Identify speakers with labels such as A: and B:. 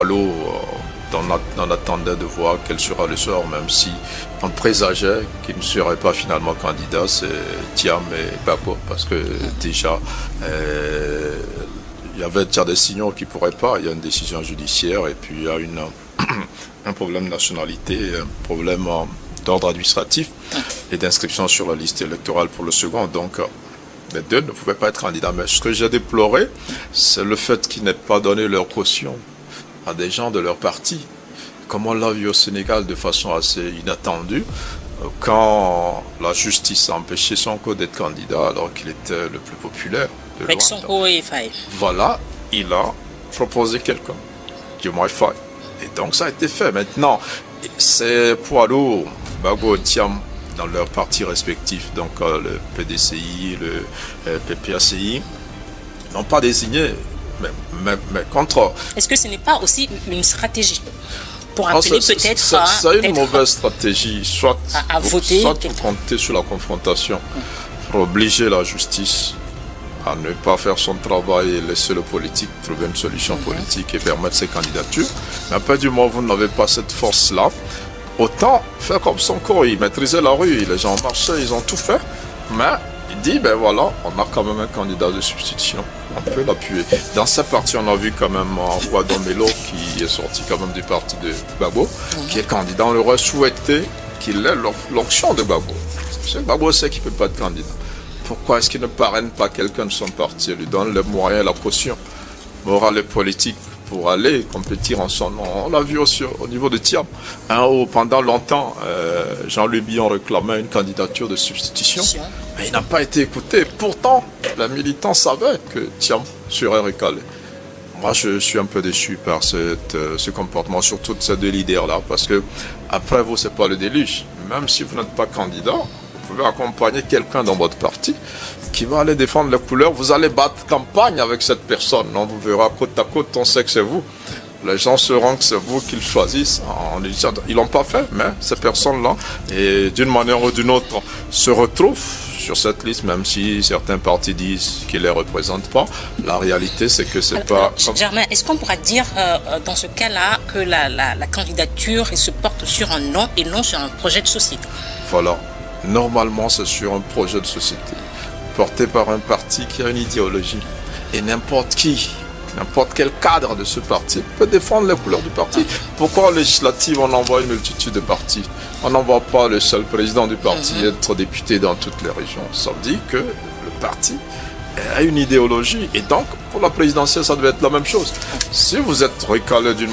A: Poileau, on attendait de voir quel sera le sort, même si on présageait qu'il ne serait pas finalement candidat, c'est Thiam et Gbagbo, parce que déjà, il y avait déjà des signaux qui ne pourraient pas, il y a une décision judiciaire, et puis il y a un problème de nationalité, un problème d'ordre administratif et d'inscription sur la liste électorale pour le second, donc les deux ne pouvaient pas être candidats. Mais ce que j'ai déploré, c'est le fait qu'ils n'aient pas donné leur caution à des gens de leur parti, comme on l'a vu au Sénégal de façon assez inattendue, quand la justice a empêché Sonko d'être candidat alors qu'il était le plus populaire de
B: avec
A: loin.
B: Sonko et Faye.
A: Voilà, il a proposé quelqu'un, Diomaye Faye. Et donc ça a été fait. Maintenant, c'est Poileau, Gbagbo, Thiam, dans leurs partis respectifs, donc le PDCI, le PPACI, n'ont pas désigné. Mais contre...
B: Est-ce que ce n'est pas aussi une stratégie pour appeler peut-être
A: c'est une mauvaise stratégie, soit
B: à voter,
A: soit pour compter sur la confrontation, pour obliger la justice à ne pas faire son travail et laisser le politique trouver une solution politique et permettre ses candidatures. Mais après, du moment où vous n'avez pas cette force-là, autant faire comme Sonko, il maîtrisait la rue, les gens marchaient, ils ont tout fait, mais il dit, ben voilà, on a quand même un candidat de substitution, on peut l'appuyer. Dans ce parti, on a vu quand même Wadon Melo, qui est sorti quand même du parti de Gbagbo, qui est candidat. On aurait souhaité qu'il ait l'onction de Gbagbo. Parce que Gbagbo sait qu'il ne peut pas être candidat. Pourquoi est-ce qu'il ne parraine pas quelqu'un de son parti et lui donne les moyens, la caution morale et politique pour aller compétir en son nom? On l'a vu aussi au niveau de Thiam, où pendant longtemps, Jean-Louis Billon réclamait une candidature de substitution, mais il n'a pas été écouté. Pourtant, les militants savaient que Thiam serait recalé. Moi, je suis un peu déçu par ce comportement, surtout de ces deux leaders-là, parce que après vous, c'est pas le déluge. Même si vous n'êtes pas candidat, vous pouvez accompagner quelqu'un dans votre parti qui va aller défendre les couleurs. Vous allez battre campagne avec cette personne. On vous verra côte à côte, on sait que c'est vous. Les gens sauront que c'est vous qu'ils choisissent. Ils l'ont pas fait, mais ces personnes-là, et d'une manière ou d'une autre, se retrouvent sur cette liste, même si certains partis disent qu'ils ne les représentent pas. La réalité, c'est que c'est pas...
B: Germain, est-ce qu'on pourra dire dans ce cas-là que la candidature se porte sur un nom et non sur un projet de société?
A: Voilà. Normalement, c'est sur un projet de société, porté par un parti qui a une idéologie. Et n'importe qui, n'importe quel cadre de ce parti peut défendre les couleurs du parti. Pourquoi en législative, on envoie une multitude de partis? On n'envoie pas le seul président du parti être député dans toutes les régions. Ça veut dire que le parti a une idéologie. Et donc, pour la présidentielle, ça devait être la même chose. Si vous êtes recalé d'une